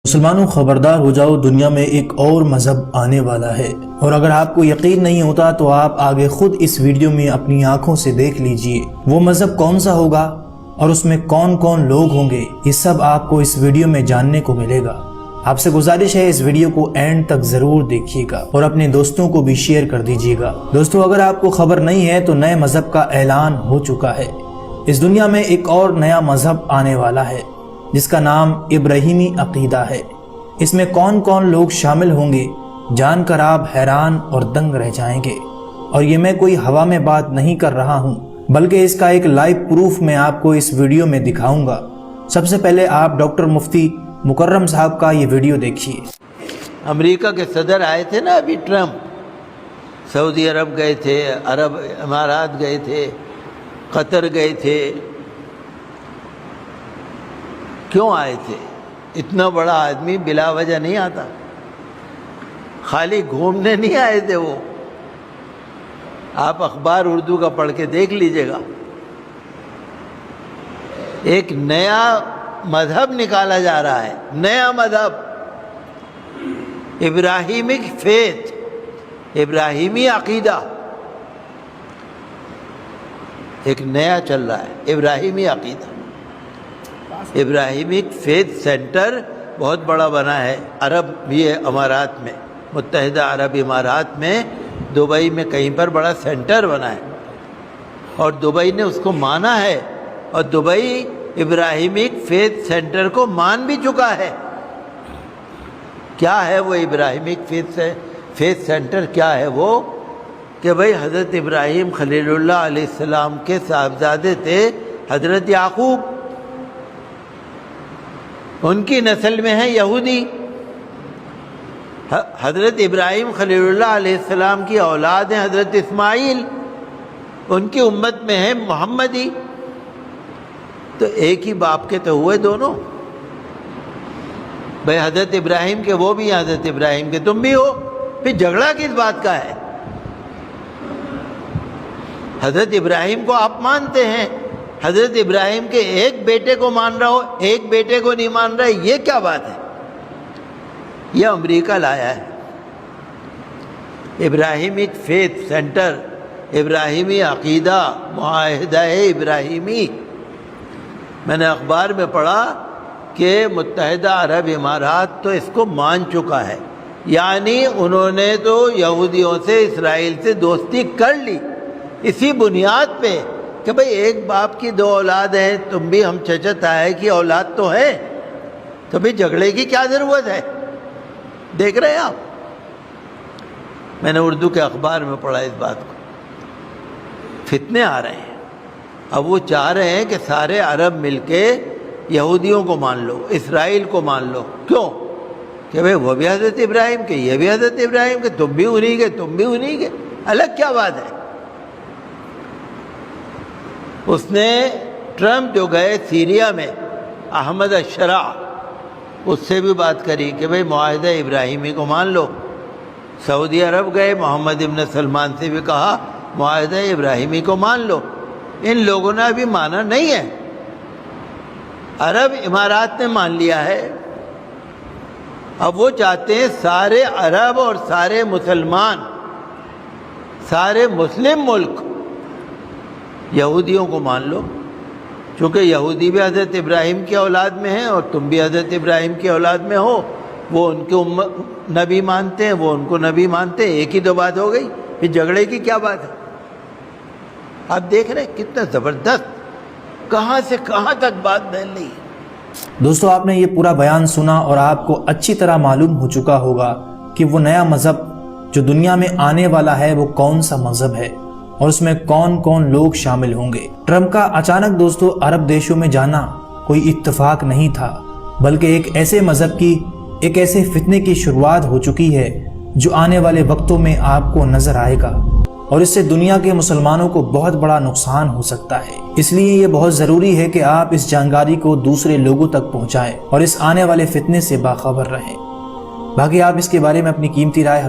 مسلمانوں خبردار ہو جاؤ، دنیا میں ایک اور مذہب آنے والا ہے، اور اگر آپ کو یقین نہیں ہوتا تو آپ آگے خود اس ویڈیو میں اپنی آنکھوں سے دیکھ لیجئے وہ مذہب کون سا ہوگا اور اس میں کون کون لوگ ہوں گے۔ یہ سب آپ کو اس ویڈیو میں جاننے کو ملے گا۔ آپ سے گزارش ہے اس ویڈیو کو اینڈ تک ضرور دیکھیے گا اور اپنے دوستوں کو بھی شیئر کر دیجیے گا۔ دوستو، اگر آپ کو خبر نہیں ہے تو نئے مذہب کا اعلان ہو چکا ہے۔ اس دنیا میں ایک اور نیا مذہب آنے والا ہے جس کا نام ابراہیمی عقیدہ ہے۔ اس میں کون کون لوگ شامل ہوں گے جان کر آپ حیران اور دنگ رہ جائیں گے، اور یہ میں کوئی ہوا میں بات نہیں کر رہا ہوں بلکہ اس کا ایک لائیو پروف میں آپ کو اس ویڈیو میں دکھاؤں گا۔ سب سے پہلے آپ ڈاکٹر مفتی مکرم صاحب کا یہ ویڈیو دیکھیے۔ امریکہ کے صدر آئے تھے نا ابھی ٹرمپ، سعودی عرب گئے تھے، عرب امارات گئے تھے، قطر گئے تھے۔ کیوں آئے تھے؟ اتنا بڑا آدمی بلا وجہ نہیں آتا، خالی گھومنے نہیں آئے تھے وہ۔ آپ اخبار اردو کا پڑھ کے دیکھ لیجئے گا۔ ایک نیا مذہب نکالا جا رہا ہے، نیا مذہب، ابراہیمک فیتھ، ابراہیمی عقیدہ ایک نیا چل رہا ہے، ابراہیمی عقیدہ۔ ابراہیمک فیتھ سینٹر بہت بڑا بنا ہے، عرب بھی ہے، امارات میں، متحدہ عرب امارات میں، دبئی میں کہیں پر بڑا سینٹر بنا ہے، اور دبئی نے اس کو مانا ہے، اور دبئی ابراہیمک فیتھ سینٹر کو مان بھی چکا ہے۔ کیا ہے وہ ابراہیمک فیتھ سینٹر؟ کیا ہے وہ؟ کہ بھئی حضرت ابراہیم خلیل اللہ علیہ السلام کے صاحبزادے تھے حضرت یعقوب، ان کی نسل میں ہے یہودی۔ حضرت ابراہیم خلیل اللہ علیہ السلام کی اولاد ہیں حضرت اسماعیل، ان کی امت میں ہے محمدی۔ تو ایک ہی باپ کے تو ہوئے دونوں۔ بھئی حضرت ابراہیم کے وہ بھی ہیں، حضرت ابراہیم کے تم بھی ہو، پھر جھگڑا کس بات کا ہے؟ حضرت ابراہیم کو آپ مانتے ہیں، حضرت ابراہیم کے ایک بیٹے کو مان رہا ہو، ایک بیٹے کو نہیں مان رہا، یہ کیا بات ہے؟ یہ امریکہ لایا ہے ابراہیمک فیتھ سینٹر، ابراہیمی عقیدہ، معاہدہ ابراہیمی۔ میں نے اخبار میں پڑھا کہ متحدہ عرب امارات تو اس کو مان چکا ہے، یعنی انہوں نے تو یہودیوں سے، اسرائیل سے دوستی کر لی اسی بنیاد پہ کہ بھئی ایک باپ کی دو اولاد ہیں، تم بھی ہم چچا تایا کی اولاد تو ہے، تو بھی جھگڑے کی کیا ضرورت ہے؟ دیکھ رہے ہیں آپ؟ میں نے اردو کے اخبار میں پڑھا اس بات کو۔ فتنے آ رہے ہیں، اب وہ چاہ رہے ہیں کہ سارے عرب مل کے یہودیوں کو مان لو، اسرائیل کو مان لو۔ کیوں؟ کہ بھئی وہ بھی حضرت ابراہیم کے، یہ بھی حضرت ابراہیم کے، تم بھی انہی کے، تم بھی انہی کے، الگ کیا بات ہے؟ اس نے ٹرمپ جو گئے سیریا میں، احمد الشرع، اس سے بھی بات کری کہ بھئی معاہدہ ابراہیمی کو مان لو۔ سعودی عرب گئے، محمد ابن سلمان سے بھی کہا معاہدہ ابراہیمی کو مان لو۔ ان لوگوں نے ابھی مانا نہیں ہے، عرب امارات نے مان لیا ہے۔ اب وہ چاہتے ہیں سارے عرب اور سارے مسلمان، سارے مسلم ملک یہودیوں کو مان لو، چونکہ یہودی بھی حضرت ابراہیم کی اولاد میں ہیں اور تم بھی حضرت ابراہیم کی اولاد میں ہو۔ وہ ان کو نبی مانتے ہیں، وہ ان کو نبی مانتے ہیں، ایک ہی تو بات ہو گئی، پھر جھگڑے کی کیا بات ہے؟ آپ دیکھ رہے ہیں کتنا زبردست، کہاں سے کہاں تک بات پھیل رہی ہے۔ دوستو، آپ نے یہ پورا بیان سنا اور آپ کو اچھی طرح معلوم ہو چکا ہوگا کہ وہ نیا مذہب جو دنیا میں آنے والا ہے وہ کون سا مذہب ہے اور اس میں کون کون لوگ شامل ہوں گے۔ ٹرمپ کا اچانک دوستو عرب دیشوں میں جانا کوئی اتفاق نہیں تھا، بلکہ ایک ایسے مذہب کی، ایک ایسے فتنے کی شروعات ہو چکی ہے جو آنے والے وقتوں میں آپ کو نظر آئے گا، اور اس سے دنیا کے مسلمانوں کو بہت بڑا نقصان ہو سکتا ہے۔ اس لیے یہ بہت ضروری ہے کہ آپ اس جانکاری کو دوسرے لوگوں تک پہنچائیں اور اس آنے والے فتنے سے باخبر رہیں۔ باقی آپ اس کے بارے میں اپنی قیمتی رائے